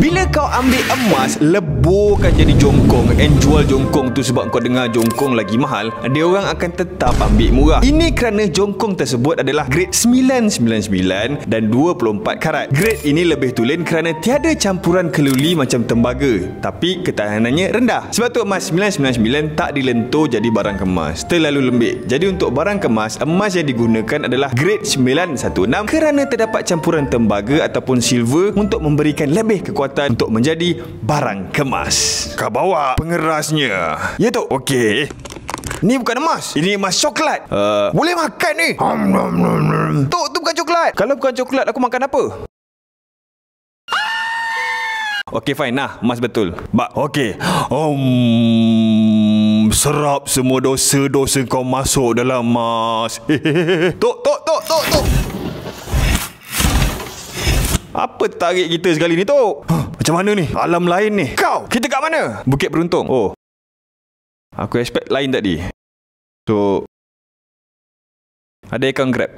Bila kau ambil emas, leburkan jadi jongkong and jual jongkong tu sebab kau dengar jongkong lagi mahal, dia orang akan tetap ambil murah. Ini kerana jongkong tersebut adalah grade 999 dan 24 karat. Grade ini lebih tulen kerana tiada campuran keluli macam tembaga, tapi ketahanannya rendah. Sebab tu emas 999 tak dilentur jadi barang kemas, terlalu lembik. Jadi untuk barang kemas, emas yang digunakan adalah grade 916 kerana terdapat campuran tembaga ataupun silver untuk memberikan lebih kekuatan untuk menjadi barang kemas. Kau bawa pengerasnya. Ya tu. Okey. Ni bukan emas, ini emas coklat. Boleh makan ni. Tu bukan coklat. Kalau bukan coklat, aku makan apa? Okey, fine. Nah, emas betul. Okey. Serap semua dosa-dosa kau masuk dalam emas. Tok. Apa tarik kita sekali ni, Tok? Macam mana ni? Alam lain ni. Kita kat mana? Bukit Beruntung. Oh. Aku expect lain tadi. So, ada akaun Grab.